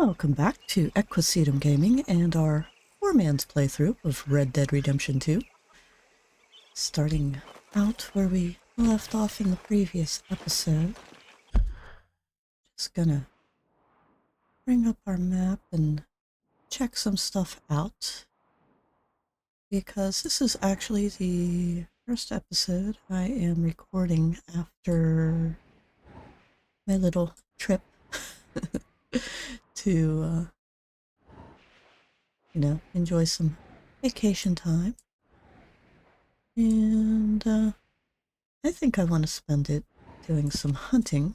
Welcome back to Equisetum Gaming and our four-man's playthrough of Red Dead Redemption 2. Starting out where we left off in the previous episode. Just gonna bring up our map and check some stuff out, because this is actually the first episode I am recording after my little trip to, enjoy some vacation time. And I think I want to spend it doing some hunting.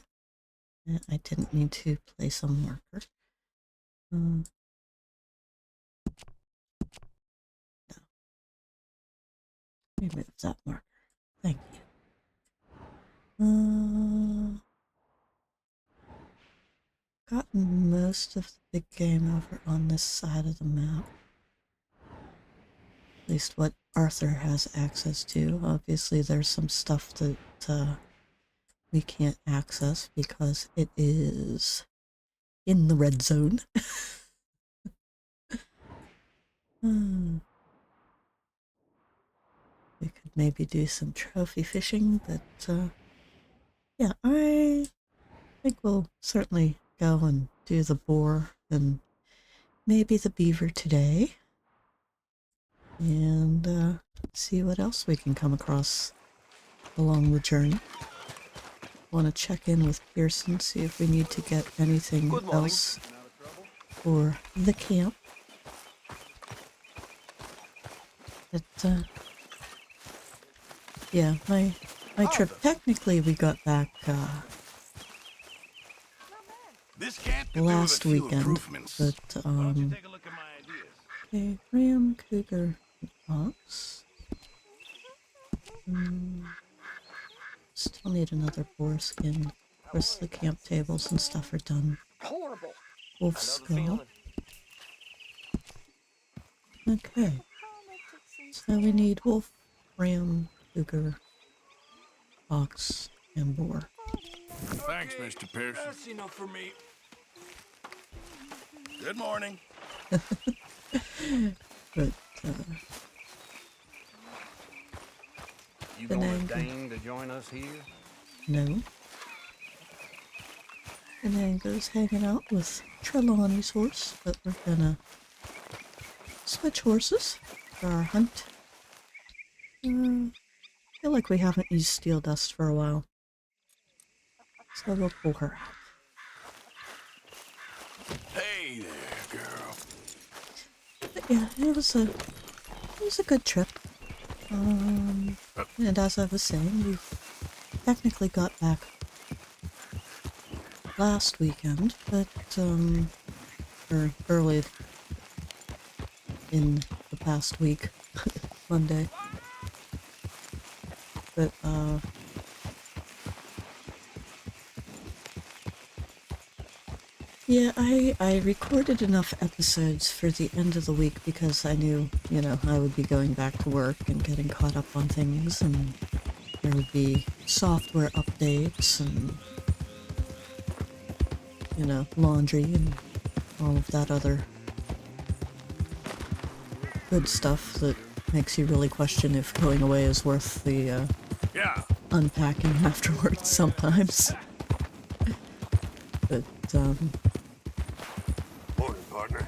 I didn't mean to place a marker. No. Remove that marker. Thank you. Gotten most of the big game over on this side of the map. At least what Arthur has access to. Obviously there's some stuff that we can't access because it is in the red zone. We could maybe do some trophy fishing, but yeah, I think we'll certainly go and do the boar and maybe the beaver today, and see what else we can come across along the journey. Want to check in with Pearson, see if we need to get anything else for the camp. But yeah, my trip, technically we got back last weekend, but okay, ram, cougar, and ox. Still need another boar skin. Of course, the camp tables and stuff are done. Wolf skull. Okay, so we need wolf, ram, cougar, ox, and boar. Thanks, Mr. Pearson. That's enough for me. Good morning. But, you gonna deign to join us here? No. Anango's hanging out with Trelawney's horse, but we're gonna switch horses for our hunt. I feel like we haven't used Steel Dust for a while, so we'll pull her out. Hey there, girl. But yeah, it was a good trip. And as I was saying, we technically got back last weekend, but or early in the past week, Monday. But yeah, I recorded enough episodes for the end of the week because I knew, I would be going back to work and getting caught up on things, and there would be software updates and, laundry and all of that other good stuff that makes you really question if going away is worth the unpacking afterwards sometimes. But Morning, partner.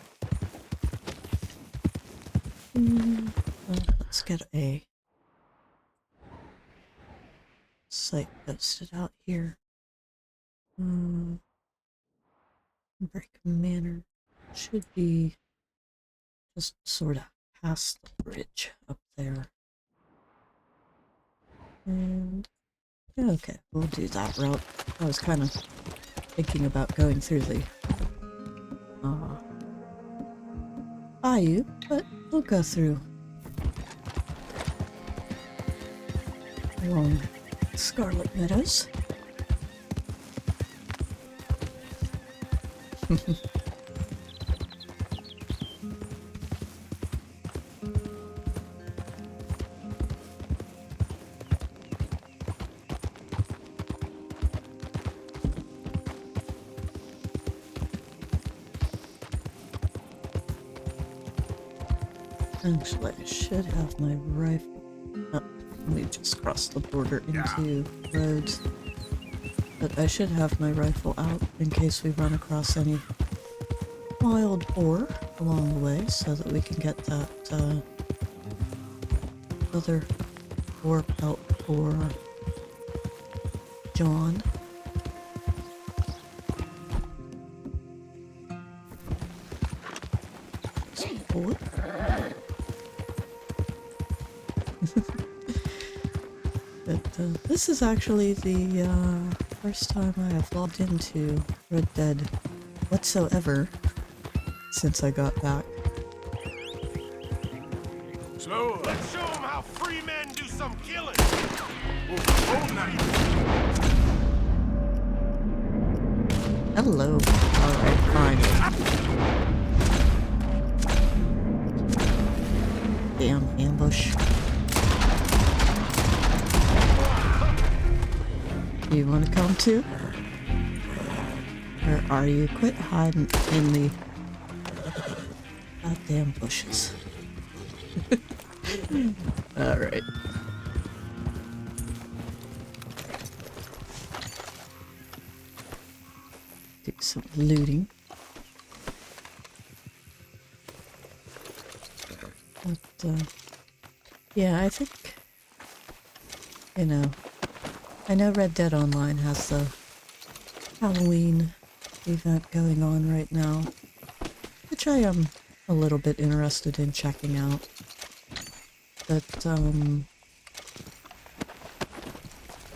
let's get a site posted out here. Brick Manor should be just sort of past the bridge up there. And okay, we'll do that route. I was kind of thinking about going through the bayou, but we'll go through along Scarlet Meadows. Actually, I should have my rifle. Oh, we just crossed the border into roads. But I should have my rifle out in case we run across any wild boar along the way so that we can get that other boar pelt for John. Some boar. But this is actually the first time I have logged into Red Dead whatsoever since I got back. So, let's show them how free men do some killing. Hello. Alright, fine. Damn ambush. You want to come too? Where are you? Quit hiding in the goddamn bushes. Alright. Do some looting. But, yeah, I think, you know, I know Red Dead Online has the Halloween event going on right now, which I am a little bit interested in checking out. But, I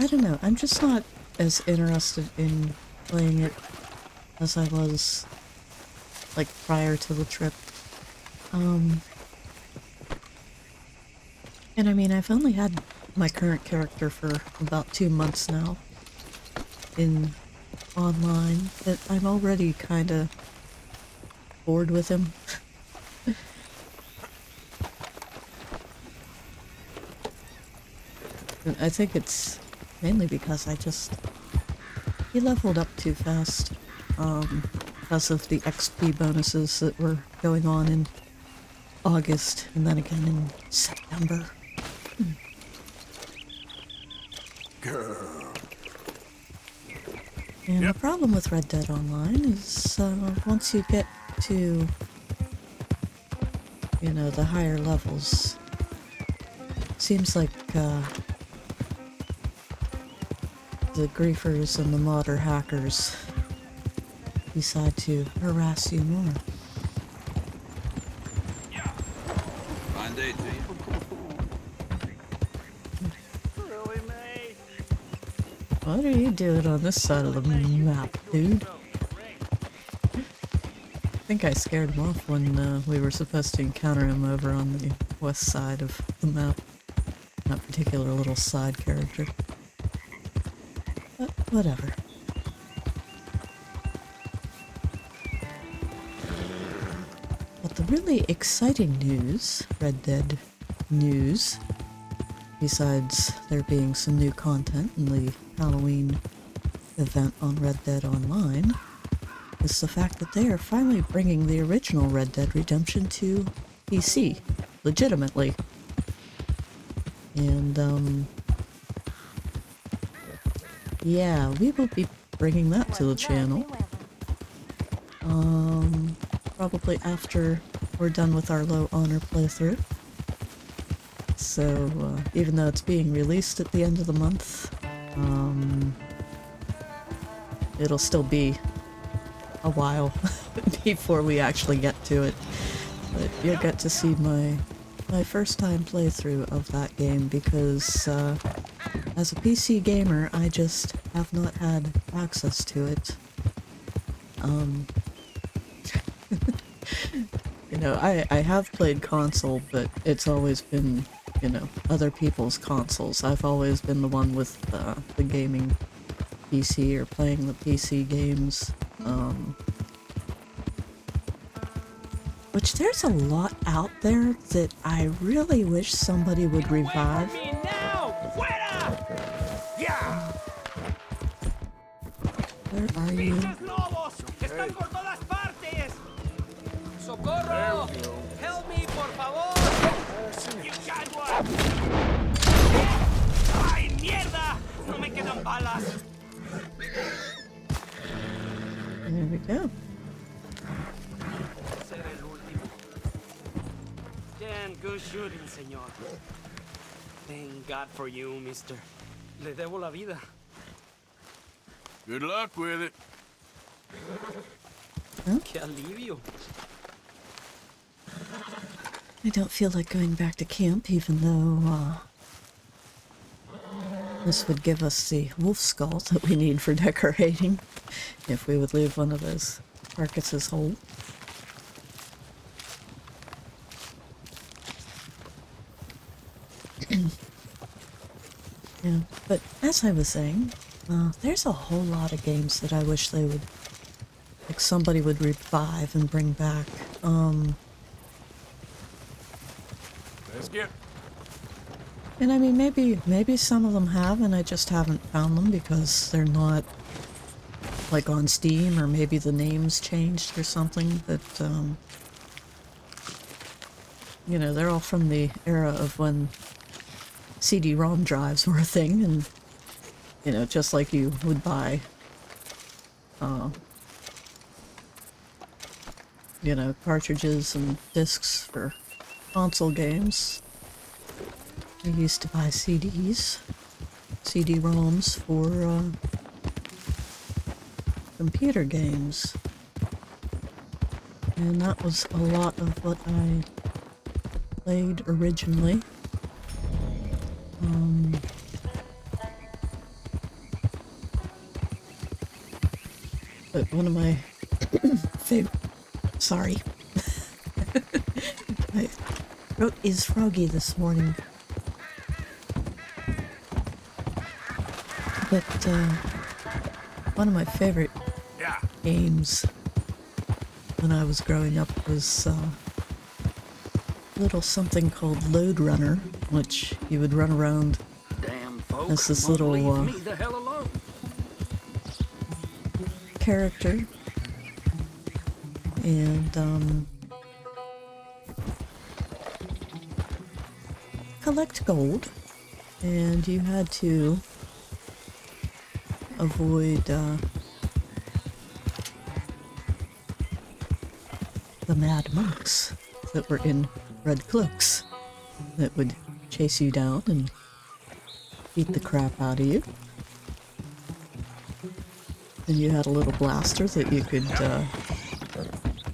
don't know, I'm just not as interested in playing it as I was, like, prior to the trip. And I mean, I've only had my current character for about 2 months now in online, but I'm already kinda bored with him. And I think it's mainly because he leveled up too fast, because of the XP bonuses that were going on in August, and then again in September. Girl. And the problem with Red Dead Online is, once you get to, you know, the higher levels, seems like, the griefers and the modder hackers decide to harass you more. Fine day to you. What are you doing on this side of the map, dude? I think I scared him off when we were supposed to encounter him over on the west side of the map. That particular little side character. But whatever. But the really exciting news, Red Dead news, besides there being some new content in the Halloween event on Red Dead Online, is the fact that they are finally bringing the original Red Dead Redemption to PC, legitimately. And, yeah, we will be bringing that to the channel. Probably after we're done with our low honor playthrough. So, even though it's being released at the end of the month, it'll still be a while before we actually get to it. But you'll get to see my first time playthrough of that game because, as a PC gamer, I just have not had access to it. You know, I have played console, but it's always been, you know, other people's consoles. I've always been the one with the gaming PC or playing the PC games. Which there's a lot out there that I really wish somebody would revive. Where are you? Socorro! There we go. Help me, por favor! You got one! ¡Ay, mierda! No me quedan balas. There we go. Ser el último. Damn good shooting, señor. Thank God for you, mister. Le debo la vida. Good luck with it. Qué alivio. I don't feel like going back to camp, even though this would give us the wolf skull that we need for decorating if we would leave one of those carcasses whole. Yeah, but as I was saying, there's a whole lot of games that I wish they would, like, somebody would revive and bring back. Let's get. And I mean, maybe some of them have, and I just haven't found them because they're not, like, on Steam, or maybe the names changed or something. That you know, they're all from the era of when CD-ROM drives were a thing, and you know, just like you would buy, you know, cartridges and discs for console games. We used to buy CDs, CD-ROMs for computer games. And that was a lot of what I played originally. But one of my favorite... Sorry. My throat is froggy this morning. But one of my favorite games when I was growing up was a little something called Load Runner, which you would run around Damn folk. as this Won't little leave me the hell alone. character, and collect gold, and you had to avoid the mad monks that were in red cloaks that would chase you down and beat the crap out of you. And you had a little blaster that you could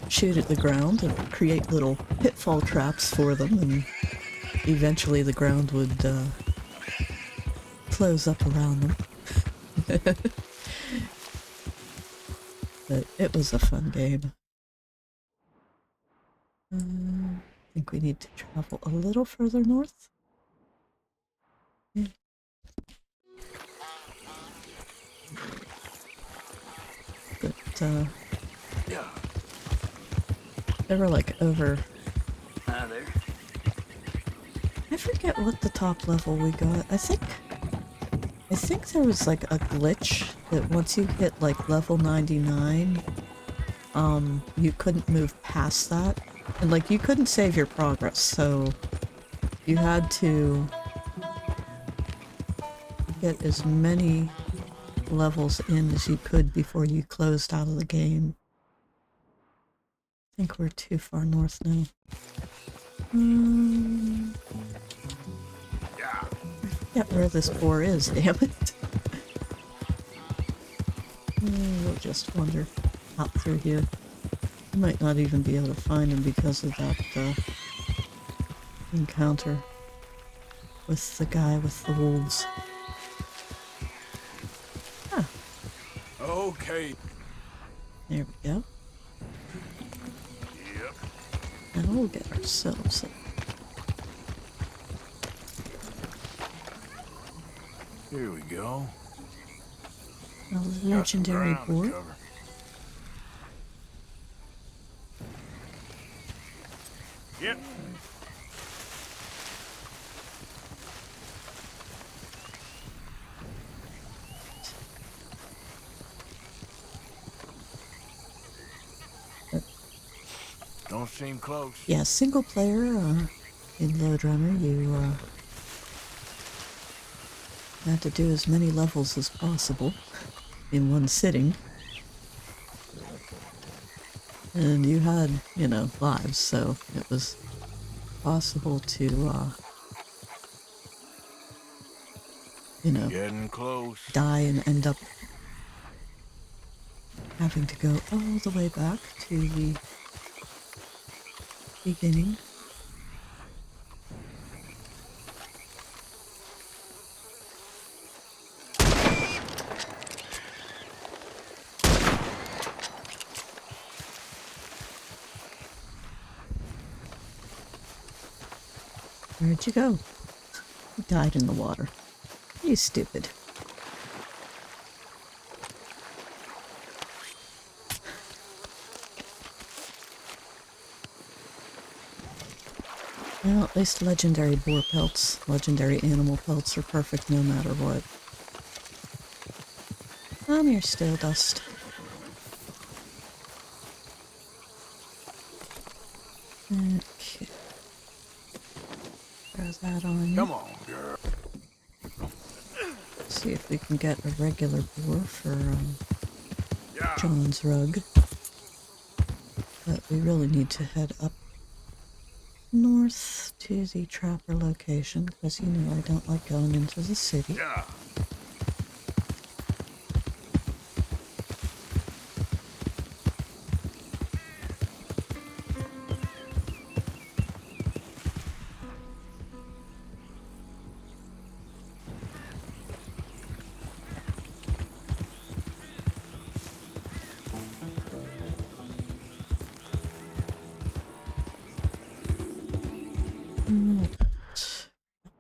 shoot at the ground and create little pitfall traps for them, and eventually the ground would close up around them. But it was a fun game. I think we need to travel a little further north. Yeah. But they were like over... There. I forget what the top level we got. I think there was like a glitch that once you hit like level 99, you couldn't move past that. And like you couldn't save your progress, so you had to get as many levels in as you could before you closed out of the game. I think we're too far north now. I forget where this boar is, damn it. We'll just wander out through here. I might not even be able to find him because of that encounter with the guy with the wolves. Ah, Okay. there we go. Yep. Now we'll get ourselves a... Here we go. Legendary Got some ground to Boar. cover. Yep. Don't seem close. Yeah, single player in Load Runner, you had to do as many levels as possible in one sitting. And you had, you know, lives, so it was possible to, you know, Getting close. die and end up having to go all the way back to the beginning. Where'd you go? You died in the water. You stupid. Well, at least legendary boar pelts, legendary animal pelts are perfect no matter what. You're still dust. Okay. Throw that on you. Come on, girl. See if we can get a regular boar for John's rug. But we really need to head up north to the trapper location, because you know I don't like going into the city. Yeah.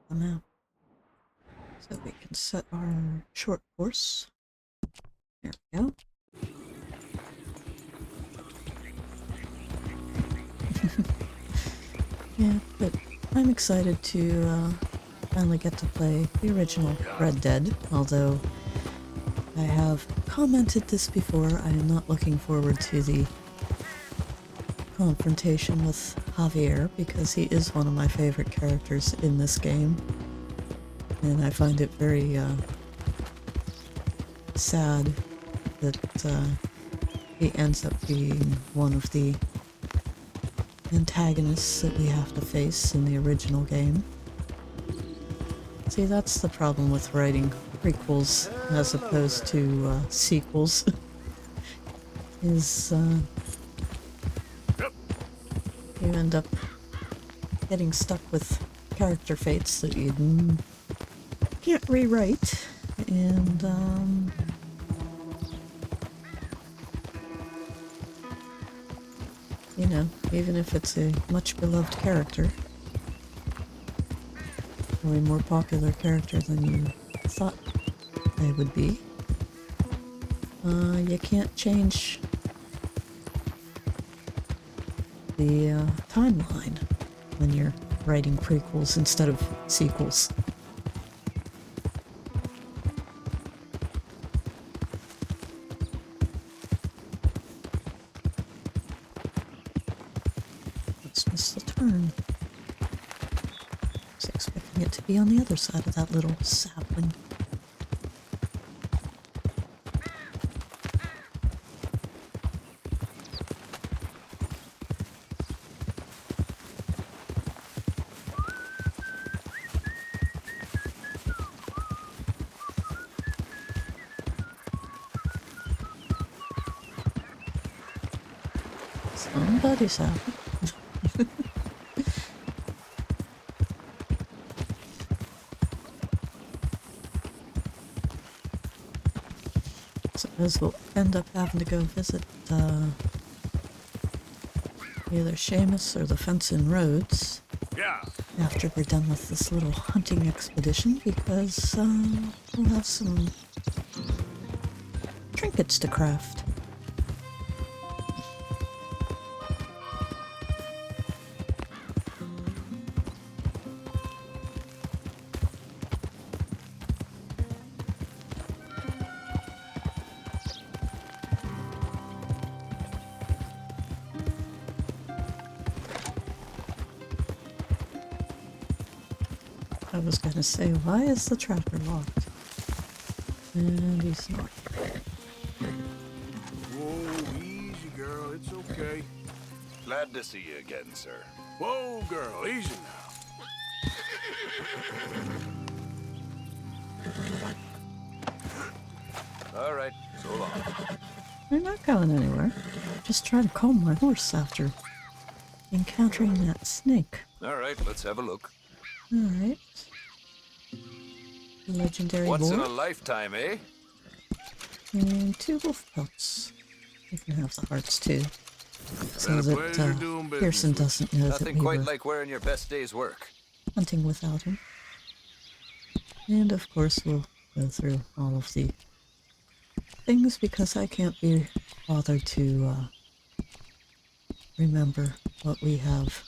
Now, so we can set our short course. There we go. Yeah, but I'm excited to finally get to play the original Red Dead, although I have commented this before. I am not looking forward to the confrontation with Javier, because he is one of my favorite characters in this game, and I find it very sad that he ends up being one of the antagonists that we have to face in the original game. See, that's the problem with writing prequels as opposed to sequels, is you end up getting stuck with character fates that you can't rewrite, and you know, even if it's a much beloved character, or a more popular character than you thought they would be, you can't change the timeline when you're writing prequels instead of sequels. Let's miss the turn. I was expecting it to be on the other side of that little sapling. Somebody's out. Suppose we'll end up having to go visit either Seamus or the Fencing Roads after we're done with this little hunting expedition, because we'll have some trinkets to craft. I was gonna say, why is the tracker locked? And he's not. Whoa, easy, girl. It's okay. Glad to see you again, sir. Whoa, girl. Easy now. All right, so long. We're not going anywhere. Just trying to calm my horse after encountering that snake. All right, let's have a look. Alright. Legendary Once in a Boar. lifetime, eh? And 2 wolf pelts. You can have the hearts too. So Been a that pleasure doing business Pearson with you. doesn't know that Nothing we quite were like wearing your best day's work. hunting without him. And of course we'll go through all of the things because I can't be bothered to remember what we have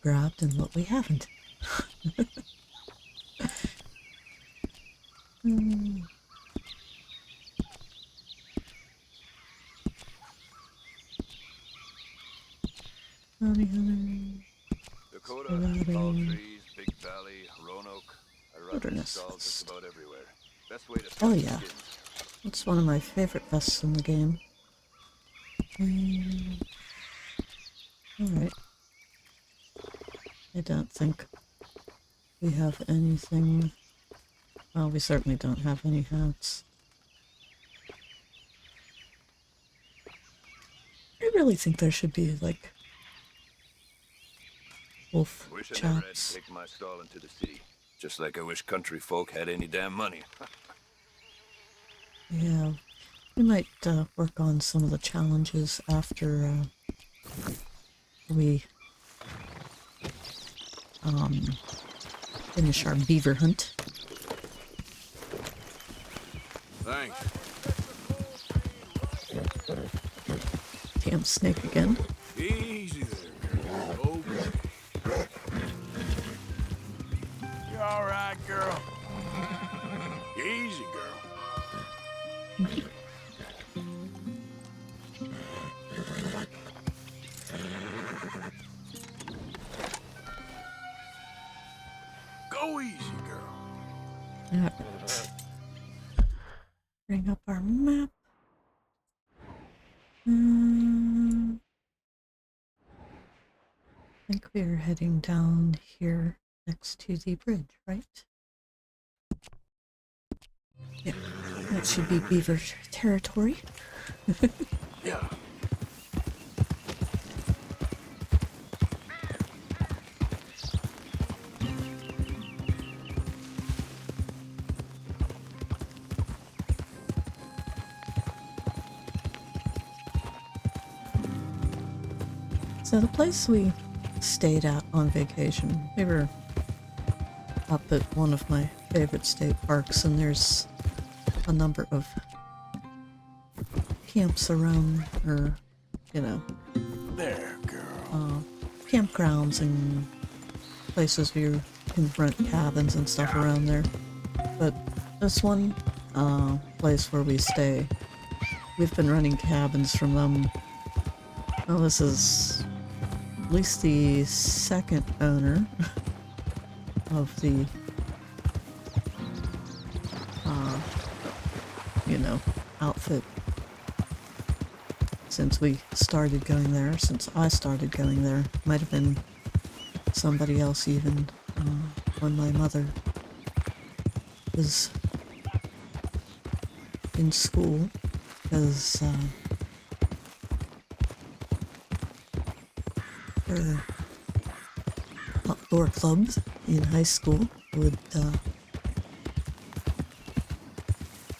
grabbed and what we haven't. Honey, honey. Dakota, tall trees, big valley, Roanoke. I run Wilderness stalls West. just about everywhere. Best way to Oh find yeah, skins. it's one of my favorite vests in the game. Alright. I don't think we have anything. Well, we certainly don't have any hats. I really think there should be, like, wolf Wish I never had to chaps. take my stall into the city. Just like I wish country folk had any damn money. Yeah, we might work on some of the challenges after we finish our beaver hunt. Thanks. Damn snake again. Easy there, girl. Okay. You all right, girl? Easy, girl. Go easy, girl. Alright. Bring up our map. I think we're heading down here next to the bridge, right? Yeah, that should be beaver territory. Yeah. So the place we stayed at on vacation, we were up at one of my favorite state parks, and there's a number of camps around, or, you know, There, girl. campgrounds and places where you can rent cabins and stuff around there. But this one place where we stay, we've been renting cabins from them. Well, this is at least the second owner of the, you know, outfit since we started going there, since I started going there. Might have been somebody else even when my mother was in school, because her outdoor clubs in high school would go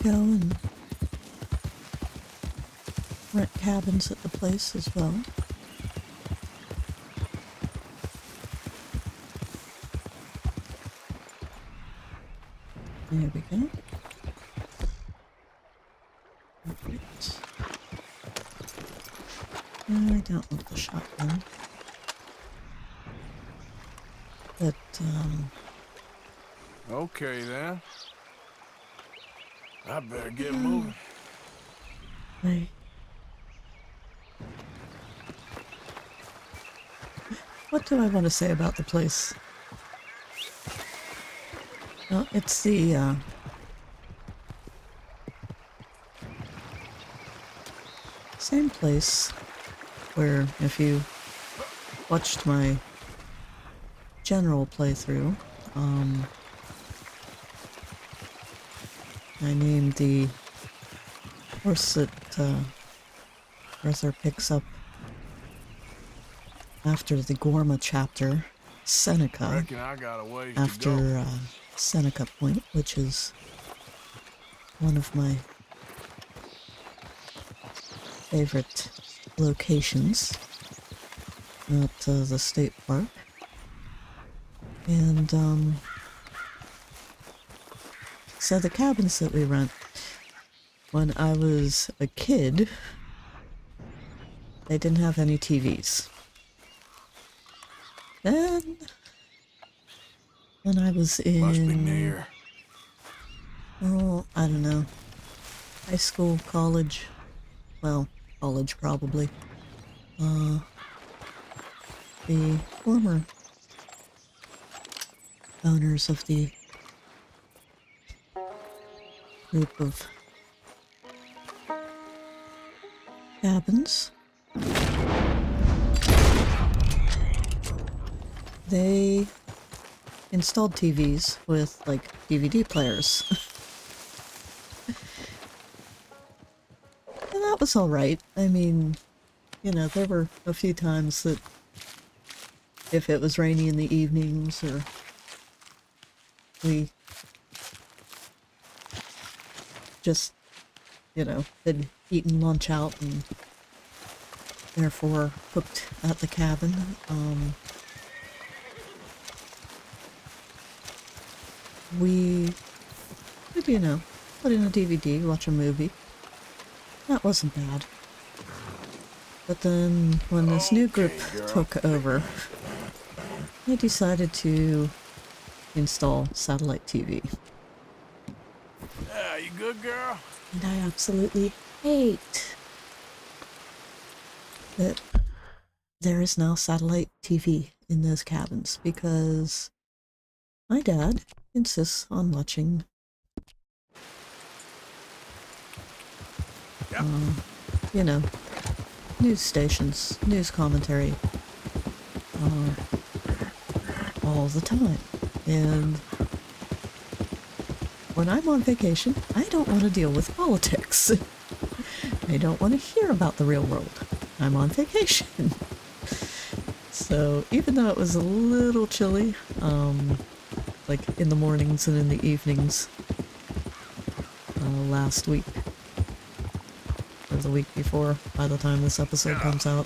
and rent cabins at the place as well. There we go. Perfect. I don't want the shotgun. But, Okay, then. I better get moving. What do I want to say about the place? Well, it's the, same place where, if you watched my general playthrough, I named the horse that, Arthur picks up after the Gorma chapter, Seneca, Reckon I got a ways to after, go. Seneca Point, which is one of my favorite locations at the state park. And so the cabins that we rent, when I was a kid, they didn't have any TVs. Then when I was Must be in, near. oh, I don't know, high school, college, well, college probably, the former owners of the group of cabins, they installed TVs with, like, DVD players. And that was alright. I mean, you know, there were a few times that if it was rainy in the evenings, or we just, you know, had eaten lunch out and therefore cooked at the cabin, we would, you know, put in a DVD, watch a movie. That wasn't bad. But then when this new group took over, they decided to install satellite TV. Yeah, you good, girl? And I absolutely hate that there is now satellite TV in those cabins, because my dad insists on watching you know, news stations, news commentary, all the time. And when I'm on vacation, I don't want to deal with politics. I don't want to hear about the real world. I'm on vacation. So even though it was a little chilly, like in the mornings and in the evenings, last week, or the week before, by the time this episode comes out,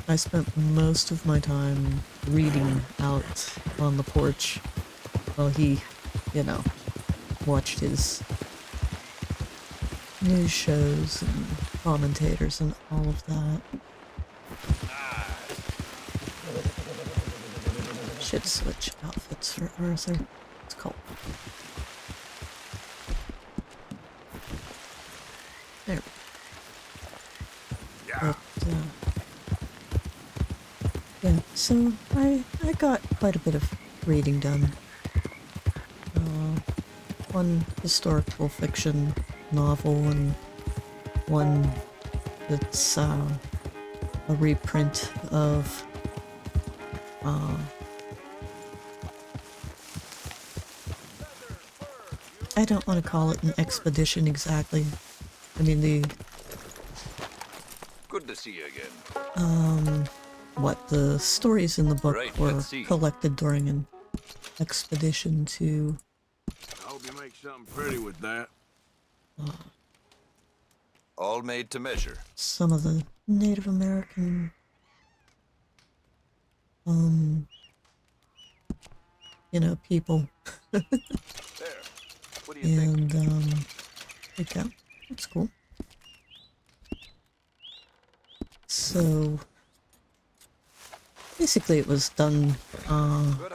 I spent most of my time reading out on the porch while he, you know, watched his news shows and commentators and all of that. Should switch outfits for Arthur. It's cold. There we go. But, yeah, so I got quite a bit of reading done. One historical fiction novel and one that's a reprint of I don't want to call it an expedition exactly. I mean, Good to see you again. the stories in the book Right, were let's see. collected during an expedition to I hope you make something pretty with that. All made to measure. some of the Native American, you know, people. There. What do you think? And, like that. That's cool. So, basically it was done,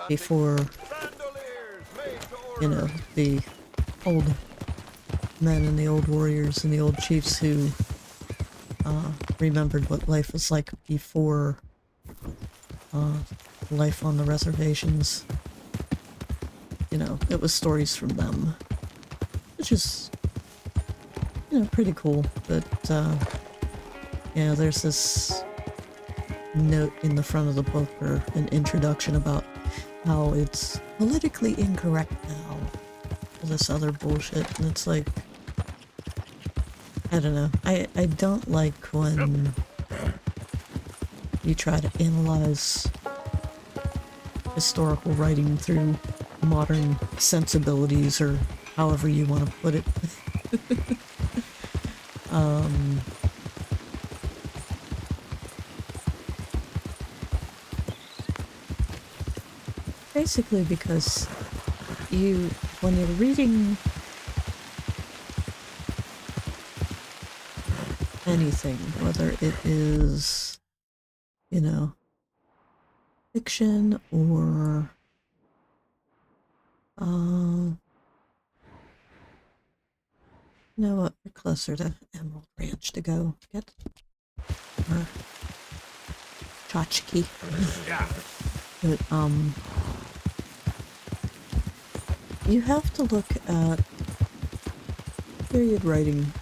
before, Bandoliers made to you order. know, the old men and the old warriors and the old chiefs who, remembered what life was like before, life on the reservations you know, it was stories from them, which is, you know, pretty cool. But, yeah, there's this note in the front of the book, or an introduction about how it's politically incorrect now, all this other bullshit, and it's like, I don't know, I don't like when you try to analyze historical writing through modern sensibilities, or however you want to put it. Basically because when you're reading anything, whether it is, you know, fiction or you know what, we're closer to Emerald Ranch to go get our tchotchke. Yeah. But you have to look at period writing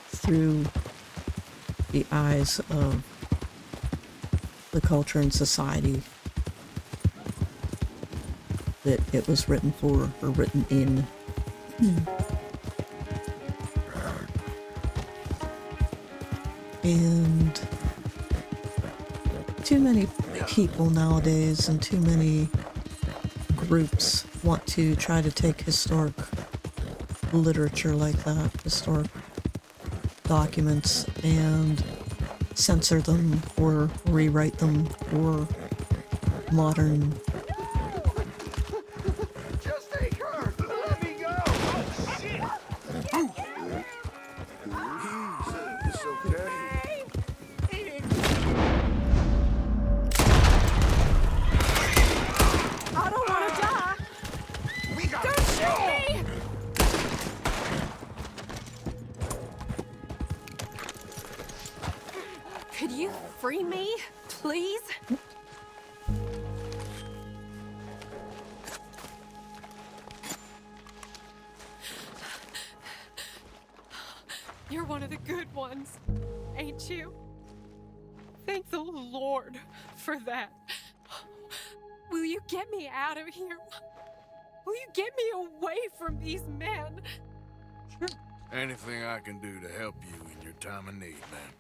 through the eyes of the culture and society that it was written for, or written in. And too many people nowadays, and too many groups want to try to take historic literature like that, historic documents, and censor them or rewrite them for modern. Just take her! Let me go! Oh, shit! It's okay. I don't want to die. We got Don't shoot me! Could you free me, please? You're one of the good ones, ain't you? Thank the Lord for that. Will you get me out of here? Will you get me away from these men? Anything I can do to help you in your time of need, ma'am.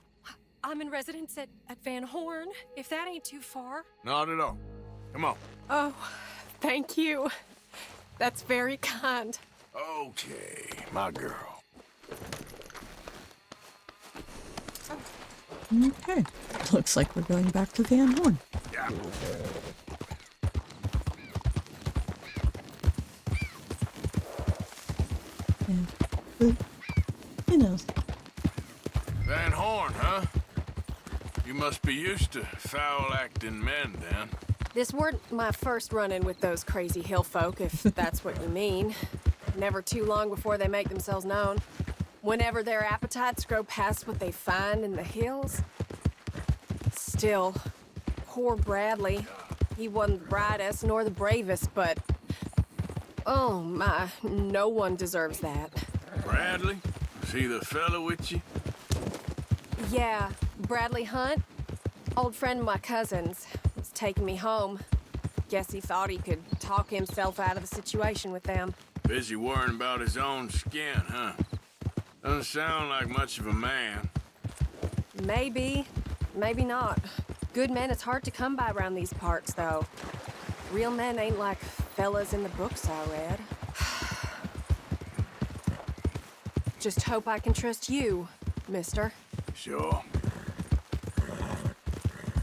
I'm in residence at Van Horn, if that ain't too far. Not at all. Come on. Oh, thank you. That's very kind. Okay, my girl. Okay, looks like we're going back to Van Horn. Yeah. Yeah, but, you know, Van Horn, huh? You must be used to foul-acting men, then. This weren't my first run-in with those crazy hill folk, if that's what you mean. Never too long before they make themselves known. Whenever their appetites grow past what they find in the hills. Still, poor Bradley. He wasn't the brightest nor the bravest, but... oh my, no one deserves that. Bradley? Is he the fella with you? Yeah, Bradley Hunt. Old friend of my cousin's. Was taking me home. Guess he thought he could talk himself out of the situation with them. Busy worrying about his own skin, huh? Doesn't sound like much of a man. Maybe, maybe not. Good men is hard to come by around these parts, though. Real men ain't like fellas in the books I read. Just hope I can trust you, mister. Sure.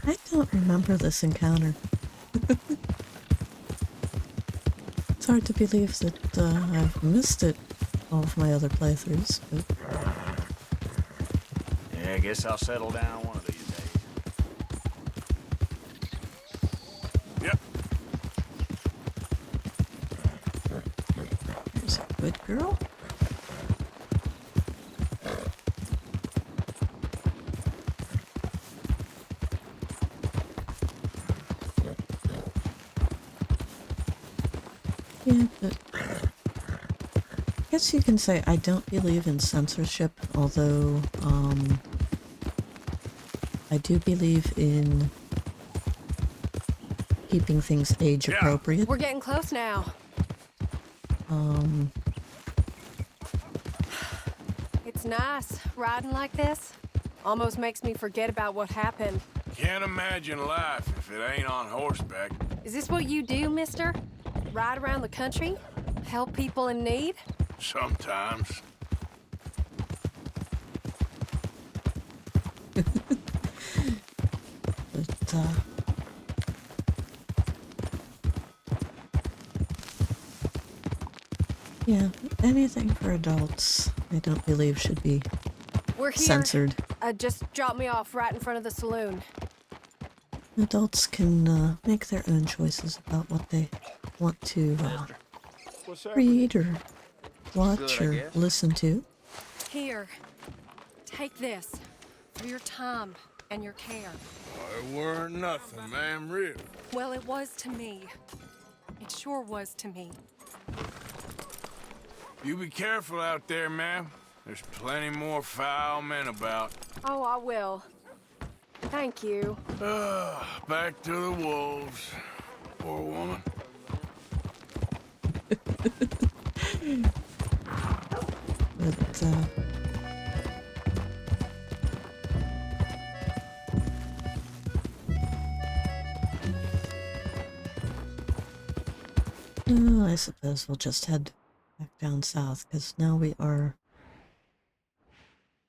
I don't remember this encounter. It's hard to believe that I've missed it all of my other playthroughs, but... Yeah, I guess I'll settle down one of these days. Yep. There's a good girl. guess you can say I don't believe in censorship, although I do believe in keeping things age appropriate. We're getting close now. It's nice riding like this. Almost makes me forget about what happened. Can't imagine life if it ain't on horseback. Is this what you do, mister? Ride around the country? Help people in need? Sometimes. But, yeah, anything for adults, I don't believe should be We're here. censored. Just drop me off right in front of the saloon. Adults can make their own choices about what they want to read or watch or listen to. Here. Take this. For your time and your care. It weren't nothing, ma'am, really. Well, it was to me. It sure was to me. You be careful out there, ma'am. There's plenty more foul men about. Oh, I will. Thank you. Back to the wolves. Poor woman. But, I suppose we'll just head back down south, because now we are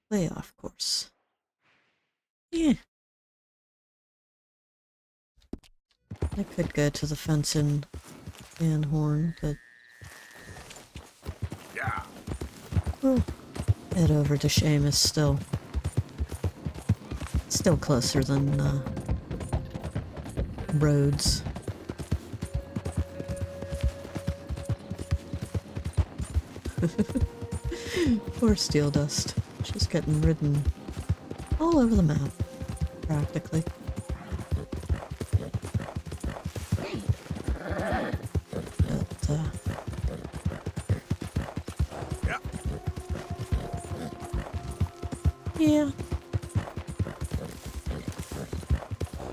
way off course. Yeah. I could go to the fence in Van Horn, but Yeah. we'll head over to Seamus still. Still closer than Rhodes. Poor Steel Dust. She's getting ridden all over the map, practically. But, yeah.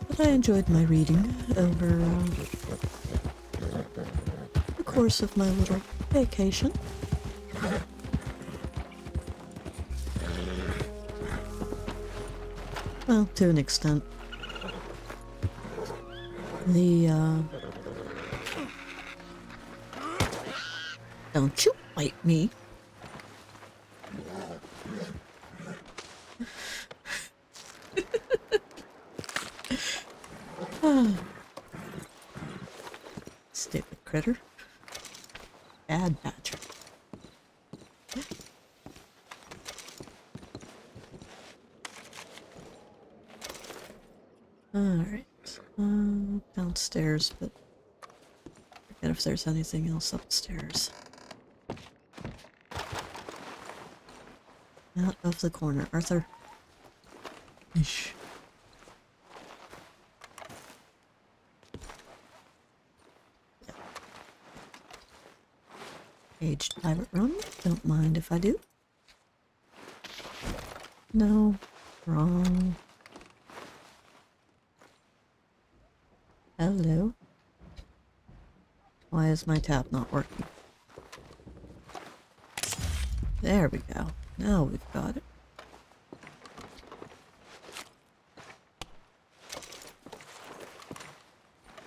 But I enjoyed my reading over the course of my little vacation. Well, to an extent. Don't you bite me. Stupid critter. Bad badger. Alright. Downstairs, but forget if there's anything else upstairs. Out of the corner, Arthur. Ish. Aged pirate rum. Don't mind if I do. No. Wrong. Hello. Why is my tab not working? There we go. Now we've got it.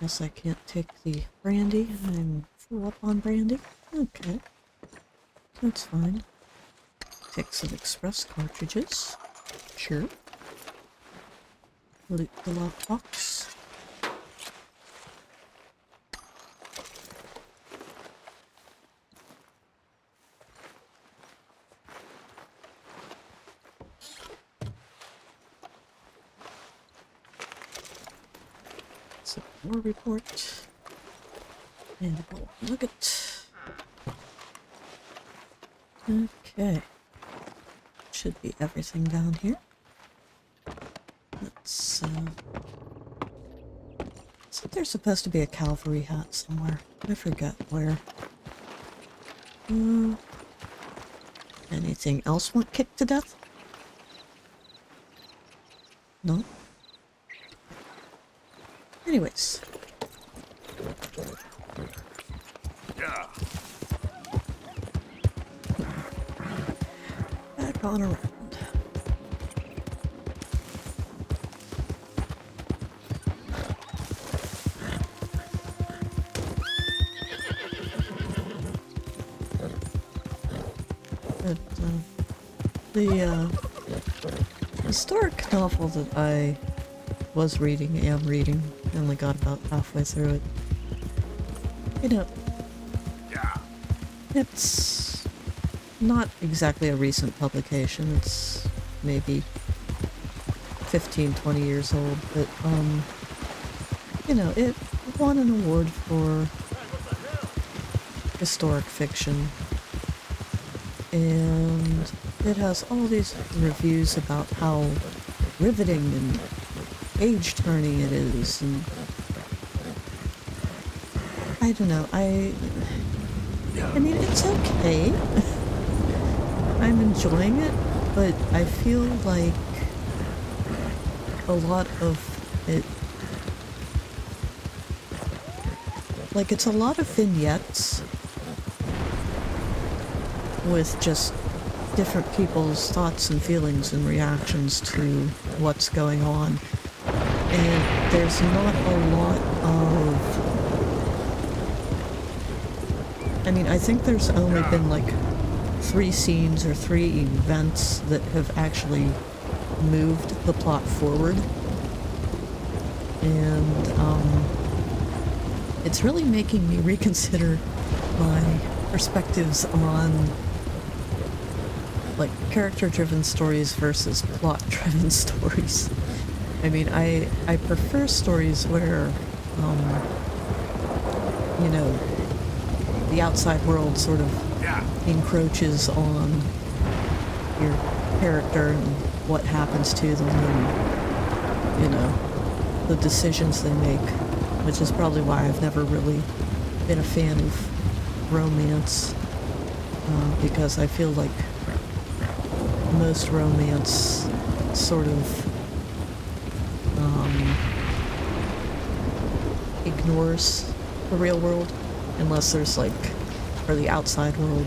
Guess I can't take the brandy. I'm full up on brandy. Okay. That's fine. Take some express cartridges. Sure. Loot the lockbox. More report. And a gold nugget. Okay. Should be everything down here. Let's, so there's supposed to be a cavalry hat somewhere. I forget where. Anything else want kicked to death? No? Anyways. Yeah. Back on around. But, the historic novel that I was reading, am reading, only got about halfway through it. You know, Yeah. it's not exactly a recent publication. It's maybe 15, 20 years old, but, you know, it won an award for historic fiction. And it has all these reviews about how riveting and page-turning it is, and I don't know, I mean, it's okay. I'm enjoying it, but I feel like a lot of it, like, it's a lot of vignettes with just different people's thoughts and feelings and reactions to what's going on. And there's not a lot of... I mean, I think there's only been like 3 scenes or 3 events that have actually moved the plot forward. And, it's really making me reconsider my perspectives on like character-driven stories versus plot-driven stories. I mean, I prefer stories where, you know, the outside world sort of encroaches on your character and what happens to them and, you know, the decisions they make, which is probably why I've never really been a fan of romance, because I feel like most romance sort of ignores the real world, unless there's like, or the outside world,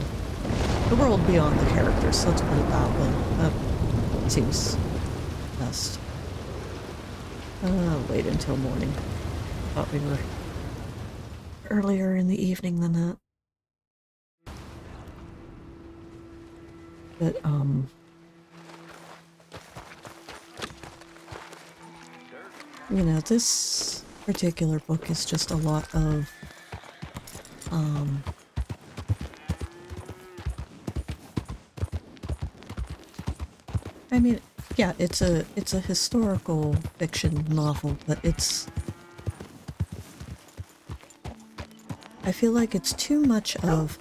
the world beyond the characters, let's put it that way. That seems best. Wait until morning. Thought we were earlier in the evening than that. But, you know, this particular book is just a lot of, I mean, yeah, it's a historical fiction novel, but it's, I feel like it's too much of,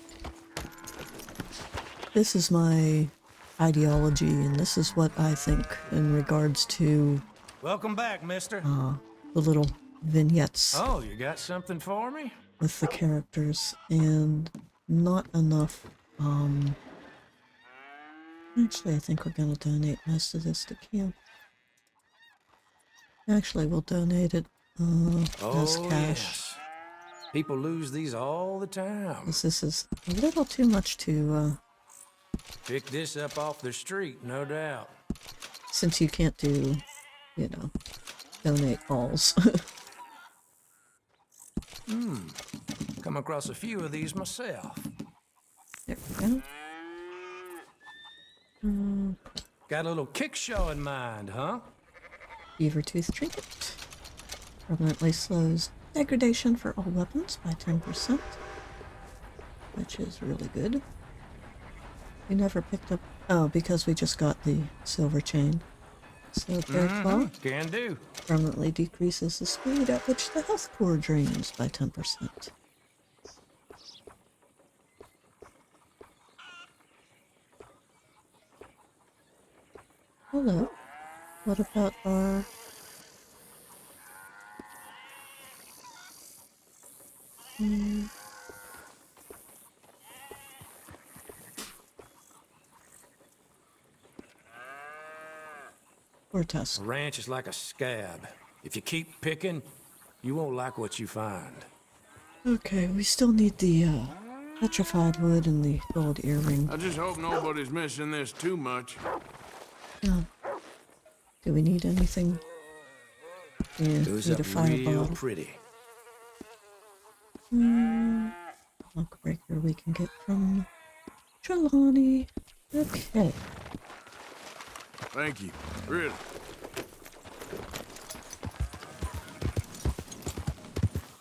this is my ideology and this is what I think in regards to Welcome back, mister. the little vignettes Oh, you got something for me? with the characters, and not enough, actually I think we're gonna donate most of this to camp. Actually, we'll donate it as cash. Yes. People lose these all the time. This is a little too much to, Pick this up off the street, no doubt. since you can't do, you know, donate alls. Come across a few of these myself. There we go. Got a little kick show in mind, huh? Beaver Tooth Trinket. Permanently slows degradation for all weapons by 10%, which is really good. We never picked up... Oh, because we just got the silver chain. So Bear Claw Can do. permanently decreases the speed at which the health core drains by 10%. Hello. What about our... Or tusk. A ranch is like a scab. If you keep picking, you won't like what you find. Okay, we still need the petrified wood and the gold earring. I just hope nobody's missing this too much. Do we need anything? Yeah, Goes need up a fire real bottle. pretty. Lock breaker we can get from Trelawney. Okay. Thank you. Really.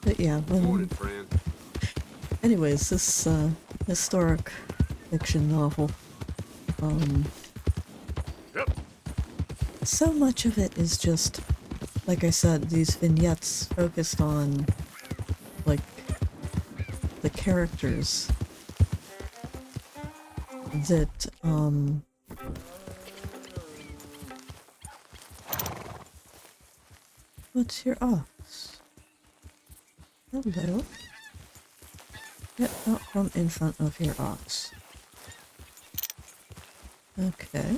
But yeah, Morning, friend. anyways, this historic fiction novel, Yep. so much of it is just, like I said, these vignettes focused on, like, the characters that, what's your ox? Hello? Get out from in front of your ox. Okay.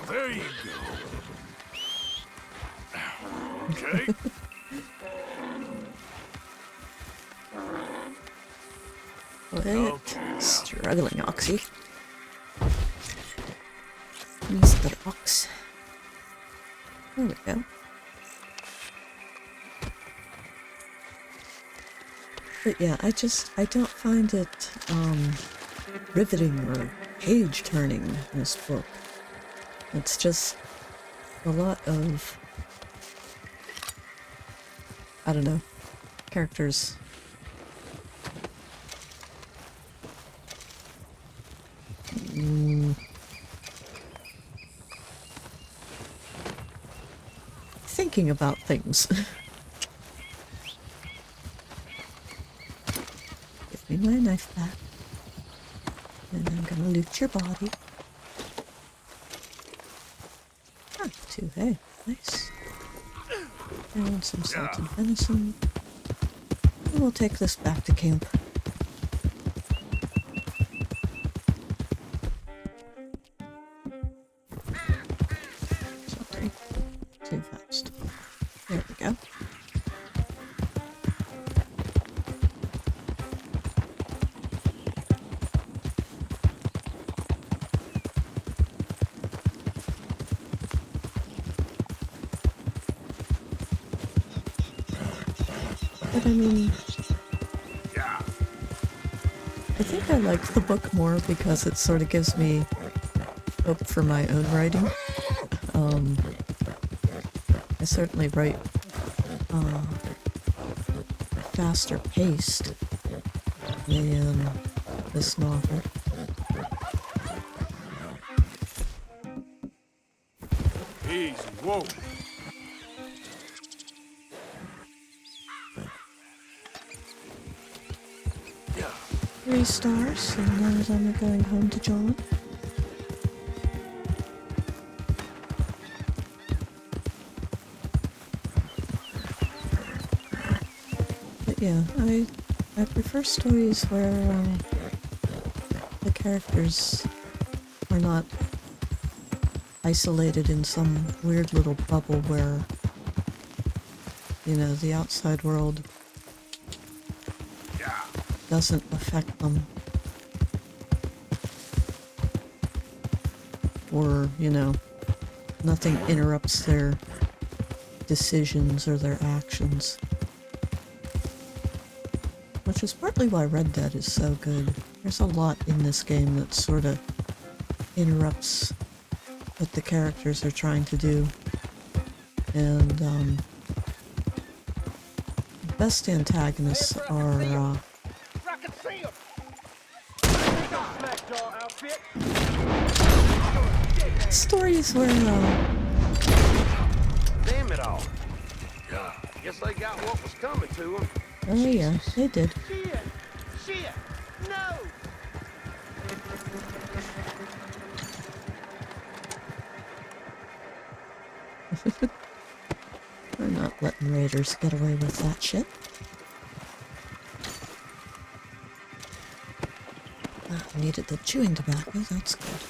There you go. Okay. Quit struggling, Oxy. Mr. Ox. There we go. But yeah, I don't find it, riveting or page-turning in this book. It's just a lot of, I don't know, characters. Thinking about things. Give me my knife back. And I'm gonna loot your body. Ah, 2 hay. Nice. And some salted venison. And we'll take this back to camp. Sorry. Too fast. There we go. But I mean, I think I like the book more because it sort of gives me hope for my own writing. I certainly write faster paced than this novel. Easy. Whoa. 3 stars, and now as I'm going home to John. But yeah, I prefer stories where the characters are not isolated in some weird little bubble where, you know, the outside world doesn't affect them. Or, you know, nothing interrupts their decisions or their actions. Which is partly why Red Dead is so good. There's a lot in this game that sort of interrupts what the characters are trying to do. And, the best antagonists are, stories where, Damn it all. Guess they got what was coming to them. oh yeah, they did. shit! No! We're not letting raiders get away with that shit. I needed the chewing tobacco, that's good.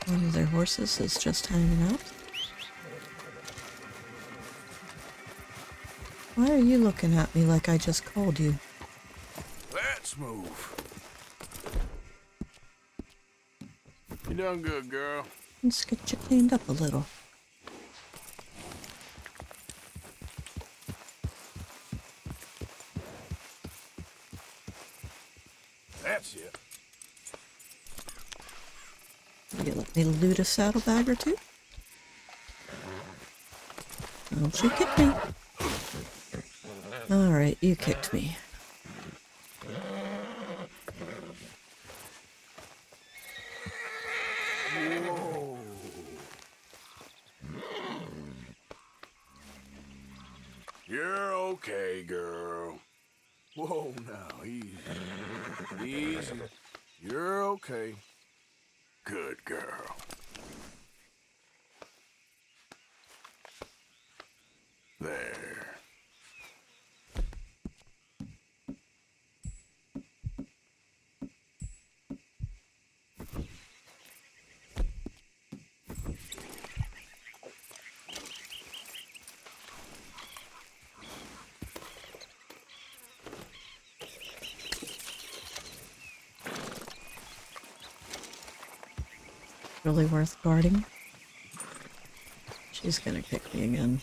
One of their horses is just hanging out. Why are you looking at me like I just called you? Let's move. You done good, girl. Let's get you cleaned up a little. That's it. You let me loot a saddlebag or two? Don't you kick me. Alright, you kicked me. Whoa. You're okay, girl. Whoa, now, easy. Easy. You're okay. Good girl. There. Really worth guarding? She's gonna kick me again.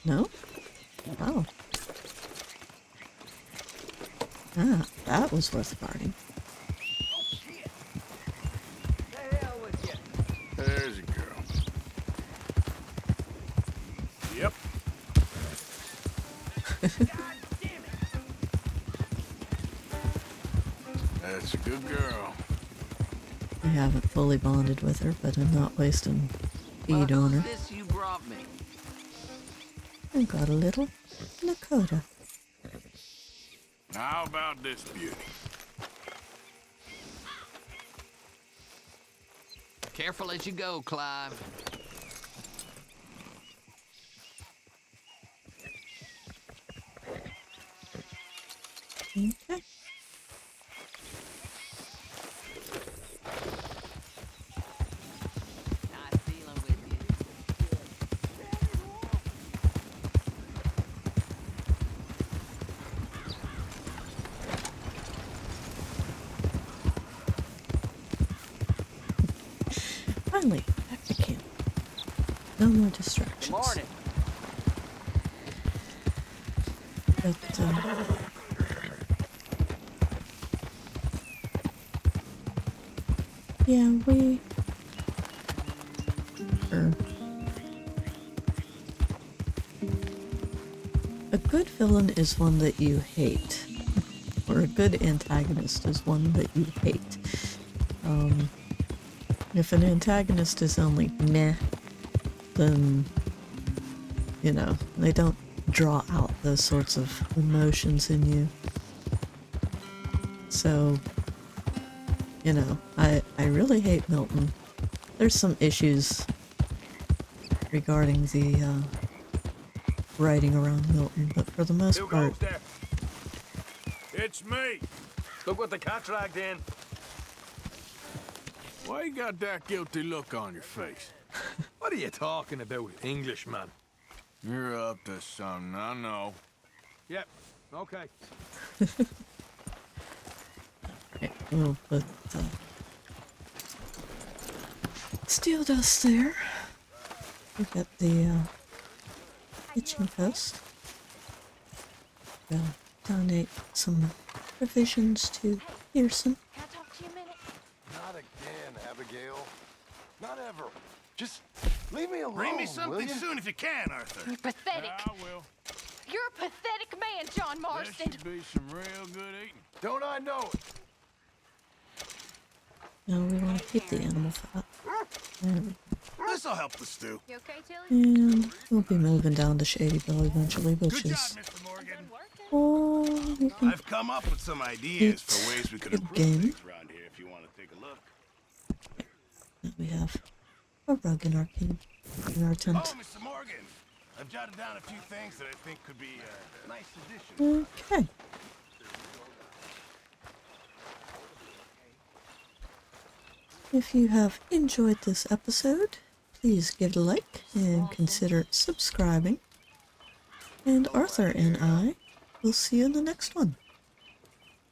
No? Oh. Ah, that was worth guarding. There's a girl. Yep. That's a good girl. I haven't fully bonded with her, but I'm not wasting feed on her. This you brought me. I got a little Lakota. How about this beauty? Careful as you go, Clive. Okay. Nice dealing with you. Finally, back to camp. No more distractions. Morning. But, yeah, a good villain is one that you hate. Or a good antagonist is one that you hate. If an antagonist is only meh, then, you know, they don't draw out those sorts of emotions in you. So, you know, I really hate Milton. There's some issues regarding the writing around Milton, but for the most Who part, goes there? It's me. Look what the cat dragged in. Why you got that guilty look on your face? What are you talking about, Englishman? You're up to something, I know. Yep, okay. we'll put steel dust there. We got the kitchen post. We'll donate some provisions to Pearson. Can I talk to you a minute? Not again, Abigail. Not ever. Just leave me alone. Bring me will something ya? soon if you can, Arthur. You're pathetic. I will. You're a pathetic man, John There Marston. should be some real good eating. Don't I know it? No, we want to keep the animal fat. There we go. This'll help the stew. You okay, Tilly? And we'll be moving down to Shadyville eventually, which Good job, is Mr. Morgan. Working. Oh, you can I've come up with some ideas It's for ways we could good improve game. things around here if you want to take a look. we have a rug in our tent. Oh, Mr. Morgan, I've jotted down a few things that I think could be a nice addition. Okay. If you have enjoyed this episode, please give it a like and consider subscribing. And Arthur and I will see you in the next one.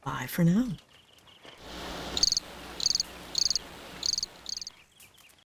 Bye for now.